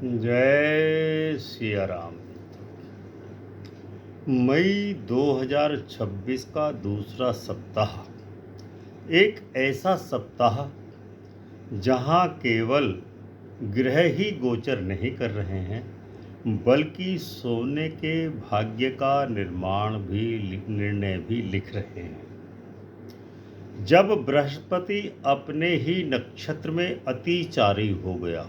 जय सिया राम। मई 2026 का दूसरा सप्ताह एक ऐसा सप्ताह जहां केवल ग्रह ही गोचर नहीं कर रहे हैं, बल्कि सोने के भाग्य का निर्णय भी लिख रहे हैं। जब बृहस्पति अपने ही नक्षत्र में अतिचारी हो गया,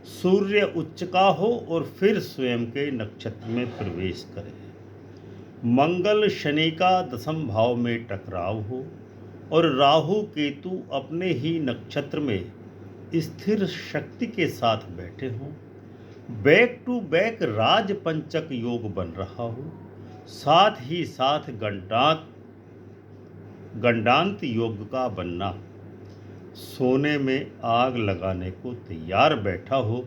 सूर्य उच्च का हो और फिर स्वयं के नक्षत्र में प्रवेश करे, मंगल शनि का दसम भाव में टकराव हो और राहु केतु अपने ही नक्षत्र में स्थिर शक्ति के साथ बैठे हों, बैक टू बैक राज पंचक योग बन रहा हो, साथ ही साथ गंडांत योग का बनना सोने में आग लगाने को तैयार बैठा हो,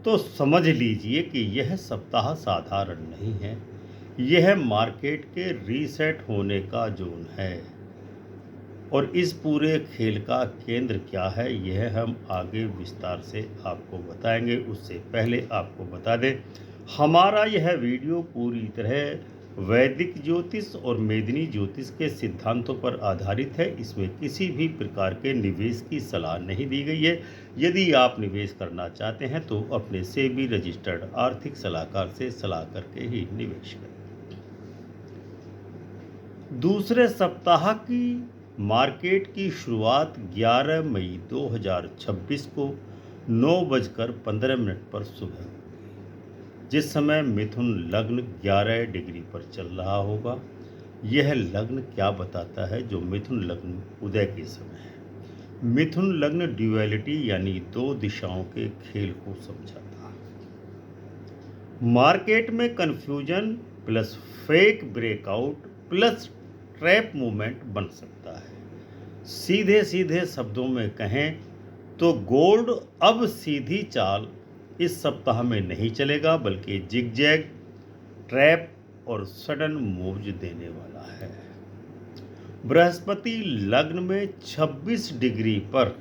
तो समझ लीजिए कि यह सप्ताह साधारण नहीं है। यह मार्केट के रीसेट होने का जोन है। और इस पूरे खेल का केंद्र क्या है, यह हम आगे विस्तार से आपको बताएंगे। उससे पहले आपको बता दें, हमारा यह वीडियो पूरी तरह वैदिक ज्योतिष और मेदिनी ज्योतिष के सिद्धांतों पर आधारित है। इसमें किसी भी प्रकार के निवेश की सलाह नहीं दी गई है। यदि आप निवेश करना चाहते हैं तो अपने सेबी रजिस्टर्ड आर्थिक सलाहकार से सलाह करके ही निवेश करें। दूसरे सप्ताह की मार्केट की शुरुआत 11 मई 2026 को 9:15 पर सुबह हुई, जिस समय मिथुन लग्न 11 डिग्री पर चल रहा होगा। यह लग्न क्या बताता है? जो मिथुन लग्न उदय के समय है। मिथुन लग्न ड्यूअलिटी यानी दो दिशाओं के खेल को समझाता है। मार्केट में confusion plus fake breakout plus trap movement बन सकता है। सीधे सीधे शब्दों में कहें तो गोल्ड अब सीधी चाल इस सप्ताह में नहीं चलेगा, बल्कि जिगजैग, ट्रैप और सडन मूव्स देने वाला है। बृहस्पति लग्न में 26 डिग्री पर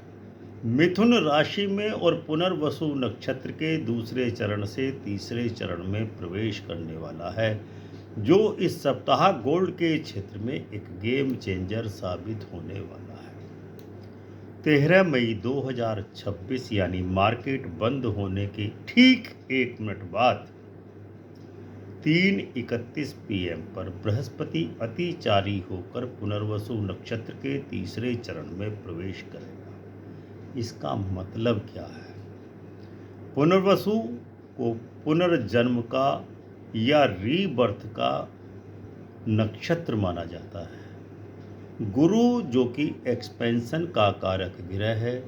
मिथुन राशि में और पुनर्वसु नक्षत्र के दूसरे चरण से तीसरे चरण में प्रवेश करने वाला है, जो इस सप्ताह गोल्ड के क्षेत्र में एक गेम चेंजर साबित होने वाला है। 13 मई 2026 यानी मार्केट बंद होने के ठीक 1 मिनट बाद 3:31 PM पर बृहस्पति अतिचारी होकर पुनर्वसु नक्षत्र के तीसरे चरण में प्रवेश करेगा। इसका मतलब क्या है? पुनर्वसु को पुनर्जन्म का या रीबर्थ का नक्षत्र माना जाता है। गुरु, जो कि एक्सपेंशन का कारक ग्रह है,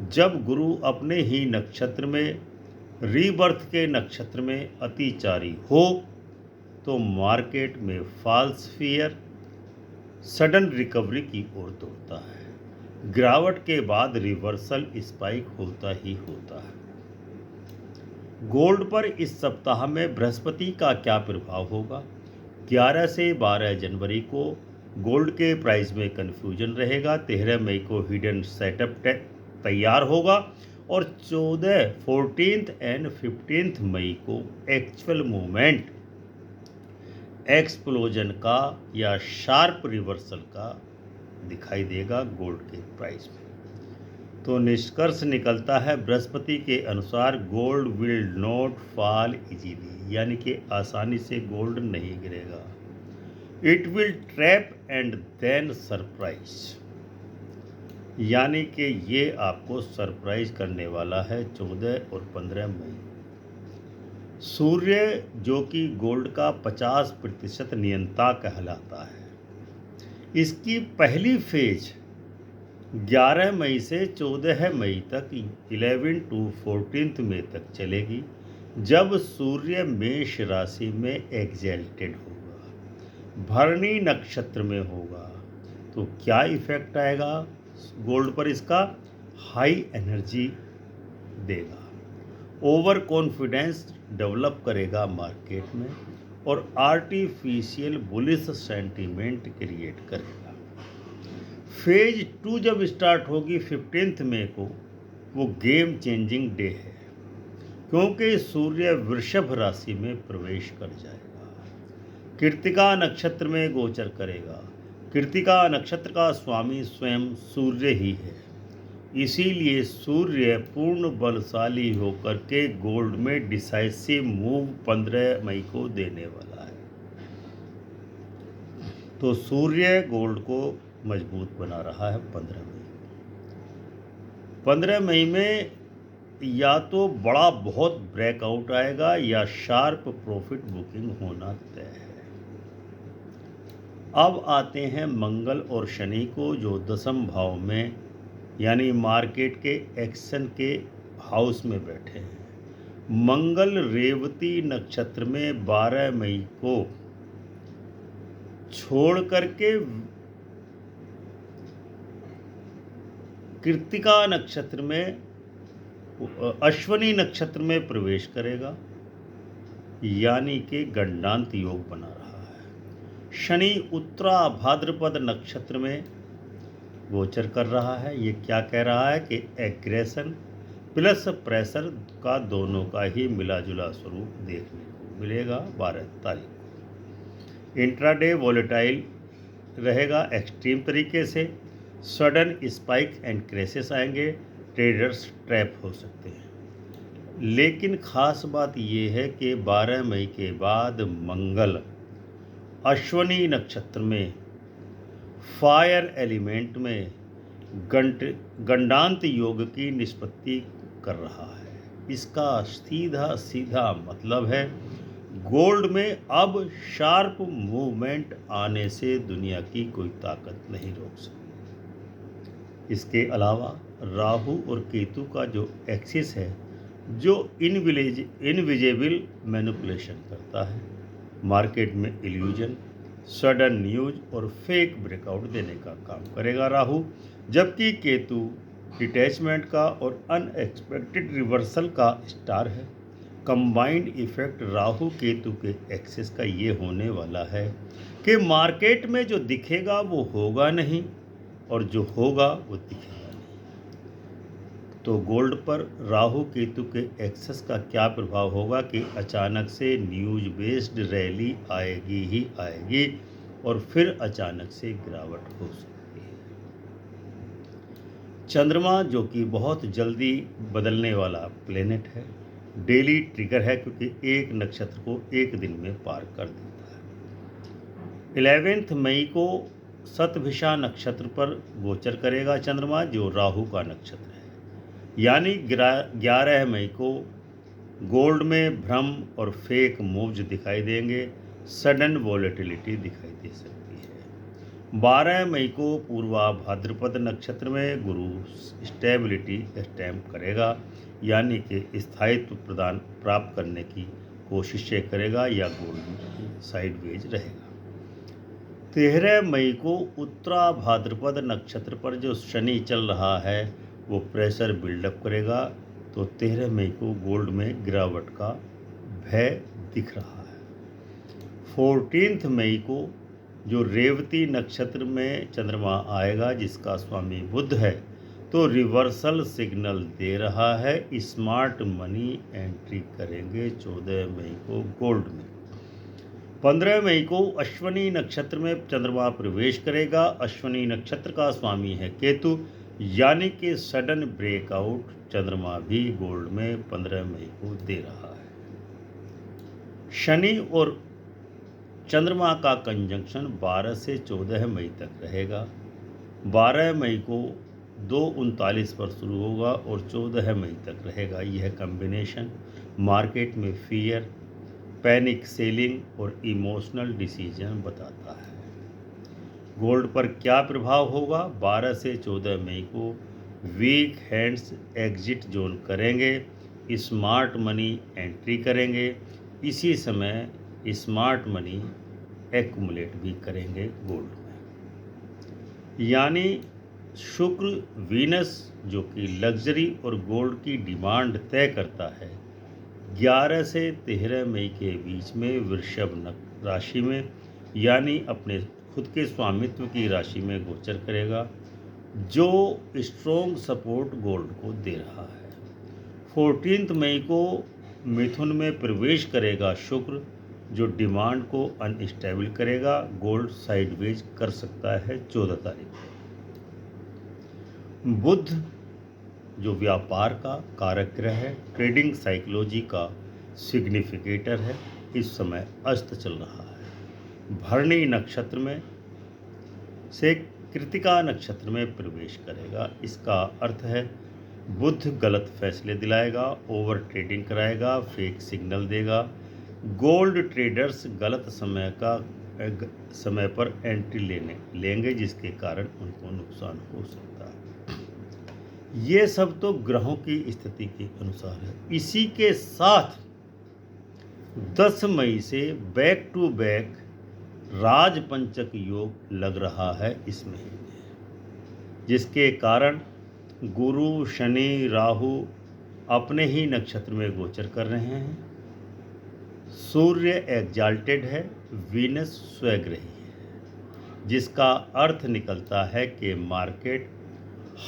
जब गुरु अपने ही नक्षत्र में रीबर्थ के नक्षत्र में अतिचारी हो तो मार्केट में फॉल्स फियर, सडन रिकवरी की ओर दौड़ता है। गिरावट के बाद रिवर्सल स्पाइक होता ही होता है। गोल्ड पर इस सप्ताह में बृहस्पति का क्या प्रभाव होगा? 11 से 12 जनवरी को गोल्ड के प्राइस में कन्फ्यूजन रहेगा। 13 मई को हिडन सेटअप तैयार होगा और 14th एंड 15th मई को एक्चुअल मूवमेंट एक्सप्लोजन का या शार्प रिवर्सल का दिखाई देगा गोल्ड के प्राइस में। तो निष्कर्ष निकलता है, बृहस्पति के अनुसार gold will not fall easily, यानी कि आसानी से गोल्ड नहीं गिरेगा। It will trap and then surprise, यानी कि ये आपको सरप्राइज करने वाला है 14 और 15 मई। सूर्य, जो कि गोल्ड का 50% नियंता कहलाता है, इसकी पहली फेज 11 मई से 14 मई तक 11 to 14 मई तक चलेगी, जब सूर्य मेष राशि में एग्जैल्टेड होगा, भरणी नक्षत्र में होगा। तो क्या इफेक्ट आएगा गोल्ड पर? इसका हाई एनर्जी देगा, ओवर कॉन्फिडेंस डेवलप करेगा मार्केट में और आर्टिफिशियल बुलिश सेंटीमेंट क्रिएट करेगा। फेज 2 जब स्टार्ट होगी 15 मई को, वो गेम चेंजिंग डे है। क्योंकि सूर्य वृषभ राशि में प्रवेश कर जाएगा, कृत्तिका नक्षत्र में गोचर करेगा। कृत्तिका नक्षत्र का स्वामी स्वयं सूर्य ही है, इसीलिए सूर्य पूर्ण बलशाली होकर के गोल्ड में डिसाइसिव मूव 15 मई को देने वाला है। तो सूर्य गोल्ड को मजबूत बना रहा है 15 मई में या तो बड़ा बहुत ब्रेकआउट आएगा या शार्प प्रॉफिट बुकिंग होना तय है। अब आते हैं मंगल और शनि को, जो दसम भाव में यानी मार्केट के एक्शन के हाउस में बैठे हैं। मंगल रेवती नक्षत्र में 12 मई को छोड़ करके कृत्तिका नक्षत्र में अश्वनी नक्षत्र में प्रवेश करेगा, यानी कि गंडांत योग बना रहा है। शनि उत्तरा भाद्रपद नक्षत्र में गोचर कर रहा है। ये क्या कह रहा है कि एग्रेशन प्लस प्रेशर का दोनों का ही मिला जुला स्वरूप देखने को मिलेगा 12 तारीख को। इंट्राडे वॉलेटाइल रहेगा एक्सट्रीम तरीके से, सडन स्पाइक एंड क्रैशेस आएंगे, ट्रेडर्स ट्रैप हो सकते हैं। लेकिन ख़ास बात यह है कि 12 मई के बाद मंगल अश्वनी नक्षत्र में फायर एलिमेंट में गंडांत योग की निष्पत्ति कर रहा है। इसका सीधा सीधा मतलब है गोल्ड में अब शार्प मूवमेंट आने से दुनिया की कोई ताकत नहीं रोक सकती। इसके अलावा राहु और केतु का जो एक्सिस है, जो इनविजिबल मैनिपुलेशन करता है, मार्केट में इल्यूजन, सडन न्यूज और फेक ब्रेकआउट देने का काम करेगा राहु, जबकि केतु डिटैचमेंट का और अनएक्सपेक्टेड रिवर्सल का स्टार है। कंबाइंड इफेक्ट राहु केतु के एक्सेस का ये होने वाला है कि मार्केट में जो दिखेगा वो होगा नहीं और जो होगा वो दिखेगा नहीं। तो गोल्ड पर राहु केतु के एक्सेस का क्या प्रभाव होगा कि अचानक से न्यूज बेस्ड रैली आएगी ही आएगी और फिर अचानक से गिरावट हो सकती है। चंद्रमा जो कि बहुत जल्दी बदलने वाला प्लेनेट है, डेली ट्रिगर है क्योंकि एक नक्षत्र को एक दिन में पार कर देता है। 11 मई को शतभिषा नक्षत्र पर गोचर करेगा चंद्रमा, जो राहु का नक्षत्र है। यानी 11 मई को गोल्ड में भ्रम और फेक मूव्स दिखाई देंगे, सडन वॉलेटिलिटी दिखाई दे सकती है। 12 मई को पूर्वा भाद्रपद नक्षत्र में गुरु स्टेबिलिटी स्टैम्प करेगा, यानी कि स्थायित्व प्रदान प्राप्त करने की कोशिशें करेगा या गोल्ड साइडवेज रहेगा। 13 मई को उत्तरा भाद्रपद नक्षत्र पर जो शनि चल रहा है वो प्रेशर बिल्डअप करेगा, तो 13 मई को गोल्ड में गिरावट का भय दिख रहा है। 14 मई को जो रेवती नक्षत्र में चंद्रमा आएगा, जिसका स्वामी बुध है, तो रिवर्सल सिग्नल दे रहा है। स्मार्ट मनी एंट्री करेंगे 14 मई को गोल्ड में। 15 मई को अश्वनी नक्षत्र में चंद्रमा प्रवेश करेगा। अश्वनी नक्षत्र का स्वामी है केतु, यानी कि सडन ब्रेकआउट चंद्रमा भी गोल्ड में 15 मई को दे रहा है। शनि और चंद्रमा का कंजंक्शन 12 से 14 मई तक रहेगा। 12 मई को 2:39 पर शुरू होगा और 14 मई तक रहेगा। यह कम्बिनेशन मार्केट में फियर, पैनिक सेलिंग और इमोशनल डिसीजन बताता है। गोल्ड पर क्या प्रभाव होगा? 12 से 14 मई को वीक हैंड्स एग्जिट जोन करेंगे, स्मार्ट मनी एंट्री करेंगे। इसी समय स्मार्ट मनी एक्युमुलेट भी करेंगे गोल्ड में। यानी शुक्र वीनस जो कि लग्जरी और गोल्ड की डिमांड तय करता है, 11 से 13 मई के बीच में वृषभ राशि में, यानी अपने खुद के स्वामित्व की राशि में गोचर करेगा, जो स्ट्रॉन्ग सपोर्ट गोल्ड को दे रहा है। 14 मई को मिथुन में प्रवेश करेगा शुक्र, जो डिमांड को अनस्टेबल करेगा। गोल्ड साइडवेज कर सकता है 14 तारीख को। बुध जो व्यापार का कारक ग्रह है, ट्रेडिंग साइकोलॉजी का सिग्निफिकेटर है, इस समय अस्त चल रहा है। भरणी नक्षत्र में से कृतिका नक्षत्र में प्रवेश करेगा। इसका अर्थ है बुध गलत फैसले दिलाएगा, ओवर ट्रेडिंग कराएगा, फेक सिग्नल देगा। गोल्ड ट्रेडर्स गलत समय पर एंट्री लेंगे, जिसके कारण उनको नुकसान हो सकता है। ये सब तो ग्रहों की स्थिति के अनुसार है। इसी के साथ 10 मई से बैक टू बैक राजपंचक योग लग रहा है इस महीने, जिसके कारण गुरु शनि राहु अपने ही नक्षत्र में गोचर कर रहे हैं। सूर्य एग्जाल्टेड है, वीनस स्वग्रही है, जिसका अर्थ निकलता है कि मार्केट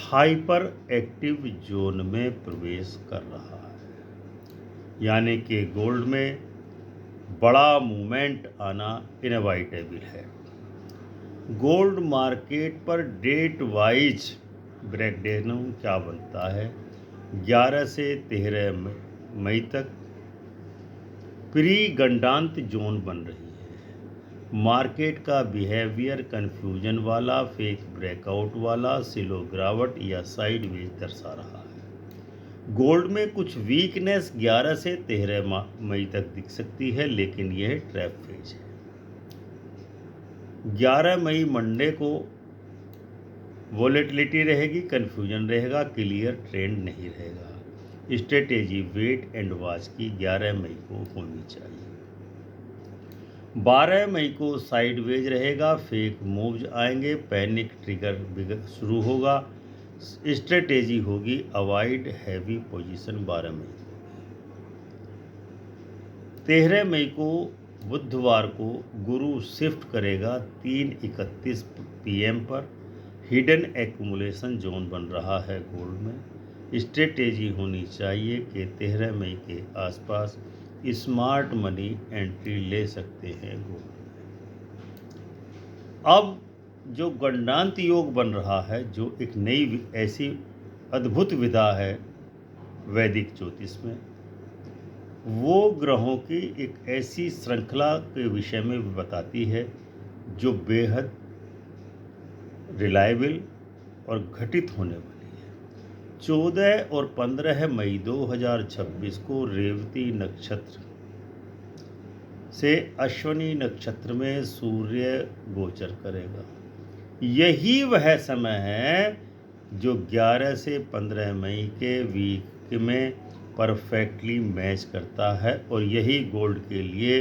हाइपर एक्टिव जोन में प्रवेश कर रहा है, यानी कि गोल्ड में बड़ा मूवमेंट आना इनएविटेबल है। गोल्ड मार्केट पर डेट वाइज ब्रेकडाउन क्या बनता है? 11 से 13 मई तक प्री गंडांत जोन बन रही है। मार्केट का बिहेवियर कन्फ्यूजन वाला, फेक ब्रेकआउट वाला, स्लो गिरावट या साइडवेज दर्शा रहा है। गोल्ड में कुछ वीकनेस 11 से 13 मई तक दिख सकती है, लेकिन यह ट्रैप फेज है। 11 मई मंडे को वोलेटिलिटी रहेगी, कन्फ्यूजन रहेगा, क्लियर ट्रेंड नहीं रहेगा। स्ट्रेटेजी वेट एंड वॉच की 11 मई को होनी चाहिए। 12 मई को साइडवेज रहेगा, फेक मूव्स आएंगे, पैनिक ट्रिगर शुरू होगा। स्ट्रेटेजी होगी अवॉइड हैवी पोजीशन 12 मई को। 13 मई को बुधवार को गुरु शिफ्ट करेगा 3:31 PM पर। हिडन एक्यूमुलेशन जोन बन रहा है गोल्ड में। स्ट्रेटेजी होनी चाहिए कि 13 मई के आसपास स्मार्ट मनी एंट्री ले सकते हैं गोल्ड में। अब जो गंडांत योग बन रहा है, जो एक नई ऐसी अद्भुत विधा है वैदिक ज्योतिष में, वो ग्रहों की एक ऐसी श्रृंखला के विषय में बताती है जो बेहद रिलायबल और घटित होने वाली है। 14 और 15 मई 2026 को रेवती नक्षत्र से अश्विनी नक्षत्र में सूर्य गोचर करेगा। यही वह समय है जो 11 से 15 मई के वीक में परफेक्टली मैच करता है, और यही गोल्ड के लिए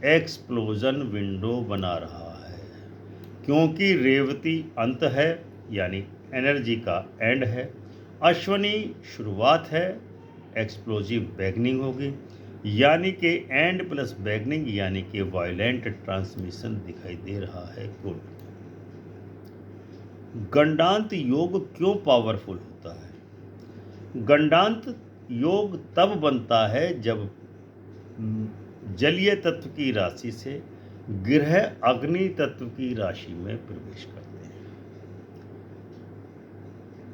एक्सप्लोजन विंडो बना रहा है। क्योंकि रेवती अंत है, यानी एनर्जी का एंड है। अश्विनी शुरुआत है, एक्सप्लोजिव बैगनिंग होगी, यानी कि एंड प्लस बैगनिंग, यानी कि वायलेंट ट्रांसमिशन दिखाई दे रहा है गोल्ड। गंडांत योग क्यों पावरफुल होता है? गंडांत योग तब बनता है जब जलीय तत्व की राशि से ग्रह अग्नि तत्व की राशि में प्रवेश करते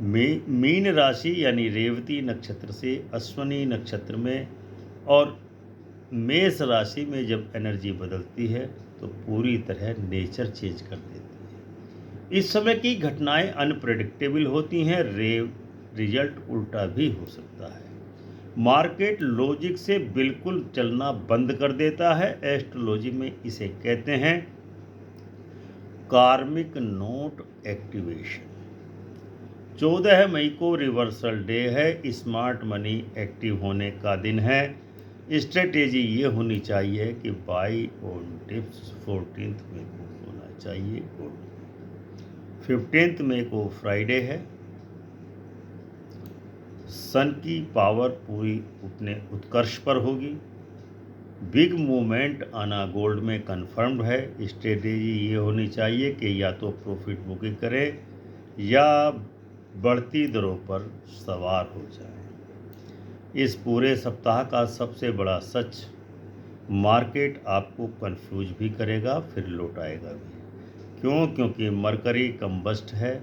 हैं। मीन राशि यानी रेवती नक्षत्र से अश्विनी नक्षत्र में और मेष राशि में जब एनर्जी बदलती है तो पूरी तरह नेचर चेंज कर देती है। इस समय की घटनाएं अनप्रेडिक्टेबल होती हैं, रिजल्ट उल्टा भी हो सकता है। मार्केट लॉजिक से बिल्कुल चलना बंद कर देता है। एस्ट्रोलॉजी में इसे कहते हैं कार्मिक नोट एक्टिवेशन। 14 मई को रिवर्सल डे है, स्मार्ट मनी एक्टिव होने का दिन है। स्ट्रेटेजी ये होनी चाहिए कि बाई ऑन टिप्स 14 मई को होना चाहिए गोल्ड। 15 मई को फ्राइडे है। सन की पावर पूरी अपने उत्कर्ष पर होगी। बिग मूवमेंट आना गोल्ड में कन्फर्म्ड है। स्ट्रेटेजी ये होनी चाहिए कि या तो प्रॉफिट बुकिंग करें या बढ़ती दरों पर सवार हो जाए। इस पूरे सप्ताह का सबसे बड़ा सच, मार्केट आपको कंफ्यूज भी करेगा फिर लौटाएगा भी। क्यों? क्योंकि मरकरी कंबस्ट है,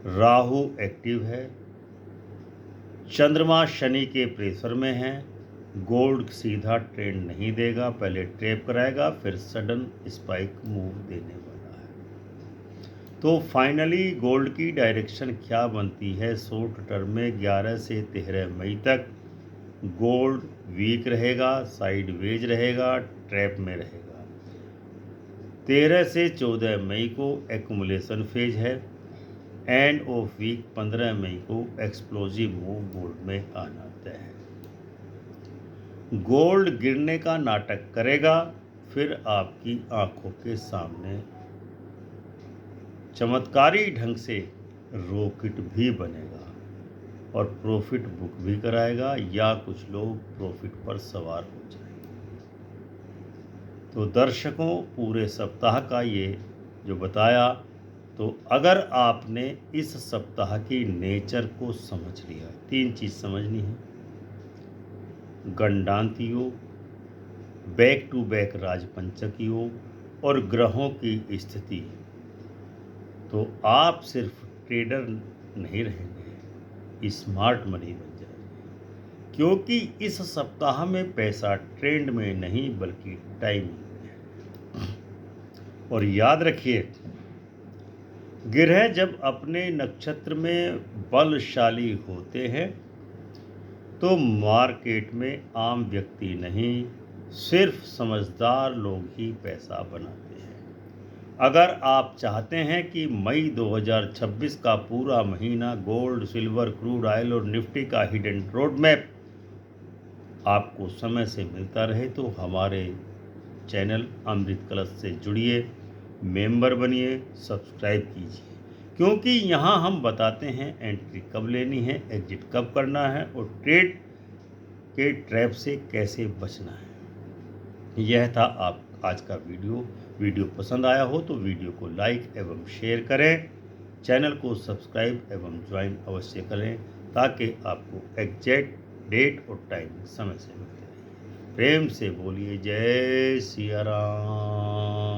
राहु एक्टिव है, चंद्रमा शनि के प्रेशर में है। गोल्ड सीधा ट्रेंड नहीं देगा, पहले ट्रैप कराएगा फिर सडन स्पाइक मूव देने वाला है। तो फाइनली गोल्ड की डायरेक्शन क्या बनती है? शॉर्ट टर्म में 11 से 13 मई तक गोल्ड वीक रहेगा, साइडवेज रहेगा, ट्रैप में रहेगा। 13 से 14 मई को एक्युमुलेशन फेज है। एंड ऑफ वीक 15 मई को एक्सप्लोजिव मूव गोल्ड में आना तय है। गोल्ड गिरने का नाटक करेगा, फिर आपकी आंखों के सामने चमत्कारी ढंग से रॉकेट भी बनेगा और प्रॉफिट बुक भी कराएगा, या कुछ लोग प्रॉफिट पर सवार हो जाएंगे। तो दर्शकों, पूरे सप्ताह का ये जो बताया, तो अगर आपने इस सप्ताह की नेचर को समझ लिया, 3 चीज़ समझनी है: गंडांत योग, बैक टू बैक राजपंचक योग और ग्रहों की स्थिति, तो आप सिर्फ ट्रेडर नहीं रहेंगे, स्मार्ट मनी बन जाएंगे। क्योंकि इस सप्ताह में पैसा ट्रेंड में नहीं बल्कि टाइमिंग में है। और याद रखिए, ग्रह जब अपने नक्षत्र में बलशाली होते हैं तो मार्केट में आम व्यक्ति नहीं, सिर्फ समझदार लोग ही पैसा बनाते हैं। अगर आप चाहते हैं कि मई 2026 का पूरा महीना गोल्ड, सिल्वर, क्रूड ऑयल और निफ्टी का हिडन रोड मैप आपको समय से मिलता रहे, तो हमारे चैनल अमृत कलश से जुड़िए, मेंबर बनिए, सब्सक्राइब कीजिए। क्योंकि यहाँ हम बताते हैं एंट्री कब लेनी है, एग्जिट कब करना है और ट्रेड के ट्रैप से कैसे बचना है। यह था आप आज का वीडियो पसंद आया हो तो वीडियो को लाइक एवं शेयर करें, चैनल को सब्सक्राइब एवं ज्वाइन अवश्य करें, ताकि आपको एग्जैक्ट डेट और टाइम समय से मिलते रहे। प्रेम से बोलिए जय सिया राम।